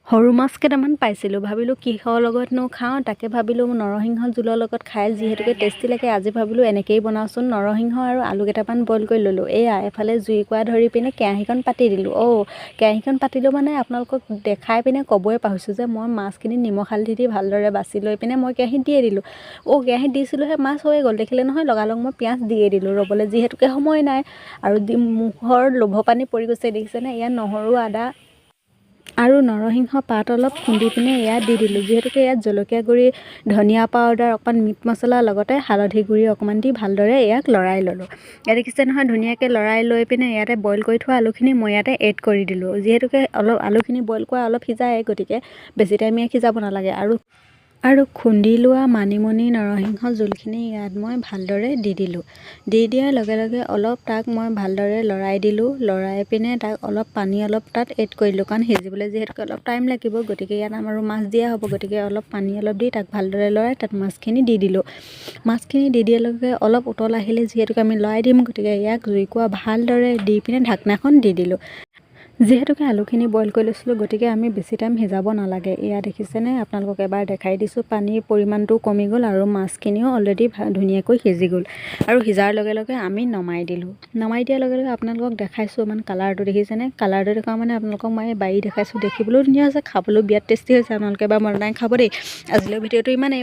সৰু মাছ কেইটামান পাইছিলোঁ, ভাবিলোঁ কিহৰ লগতনো খাওঁ, তাকে ভাবিলোঁ নৰসিংহ জোলৰ লগত খাই যিহেতুকে টেষ্টি লাগে, আজি ভাবিলোঁ এনেকেই বনাওঁচোন। নৰসিংহ আৰু আলু কেইটামান বইল কৰি ল'লোঁ। এয়া এফালে জুইকুৰা ধৰি পিনে কেৰাহীখন পাতি দিলোঁ। কেৰাহীখন পাতিলোঁ মানে আপোনালোকক দেখাই পিনে ক'বই পাহৰিছোঁ যে মই মাছখিনি নিমখ হালধি দি ভালদৰে বাছি লৈ পিনে মই কেৰাহীত দিয়ে দিলোঁ। কেৰাহীত দিছিলোঁহে, মাছ হৈ গ'ল। দেখিলে নহয়, লগালগ মই পিঁয়াজ দিয়ে দিলোঁ ৰ'বলৈ, যিহেতুকে সময় নাই আৰু মুখৰ লোভ পানী পৰি গৈছে। দেখিছেনে, ইয়াত নহৰু, আদা আৰু নৰসিংহ পাত অলপ খুন্দি পিনে ইয়াত দি দিলোঁ। যিহেতুকে ইয়াত জলকীয়া গুড়ি, ধনিয়া পাউডাৰ, অকণমান মিট মছলা, লগতে হালধি গুড়ি অকণমান দি ভালদৰে ইয়াক লৰাই ল'লোঁ। ইয়াত দেখিছে নহয়, ধুনীয়াকৈ লৰাই লৈ পিনে ইয়াতে বইল কৰি থোৱা আলুখিনি মই ইয়াতে এড কৰি দিলোঁ। যিহেতুকে অলপ আলুখিনি বইল কৰা অলপ সিজায়, গতিকে বেছি টাইম ইয়াক সিজাব নালাগে। আৰু খুন্দি লোৱা মানিমুনি নৰসিংহ জোলখিনি ইয়াত মই ভালদৰে দি দিলোঁ। দি দিয়াৰ লগে লগে অলপ তাক মই ভালদৰে লৰাই দিলোঁ। লৰাই পিনে তাক পানী অলপ তাত এড কৰি দিলোঁ, কাৰণ সিজিবলৈ যিহেতুকে অলপ টাইম লাগিব, গতিকে ইয়াত আমাৰো মাছ দিয়া হ'ব, গতিকে পানী অলপ দি তাক ভালদৰে লৰাই তাত মাছখিনি দি দিলোঁ। মাছখিনি দি দিয়াৰ লগে অলপ উতল আহিলে, যিহেতুকে আমি লৰাই দিম, গতিকে ইয়াক জুইকুৰা ভালদৰে দি পিনে ঢাকনাখন দি দিলোঁ। যিহেতুকে আলুখিনি বইল কৰি লৈছিলোঁ, গতিকে আমি বেছি টাইম সিজাব নালাগে। এয়া দেখিছেনে, আপোনালোকক এবাৰ দেখাই দিছোঁ, পানীৰ পৰিমাণটো কমি গ'ল আৰু মাছখিনিও অলৰেডি ধুনীয়াকৈ সিজি গ'ল। আৰু সিজাৰ লগে লগে আমি নমাই দিলোঁ। নমাই দিয়াৰ লগে লগে আপোনালোকক দেখাইছোঁ, মানে কালাৰটো দেখিছেনে, কালাৰটো দেখুৱা মানে আপোনালোকক মই বাৰী দেখাইছোঁ, দেখিবলৈও ধুনীয়া হৈছে, খাবলৈও বিৰাট টেষ্টি হৈছে। আপোনালোকে এবাৰ বনাই খাব দেই। আজিলৈ ভিডিঅ'টো ইমানেই।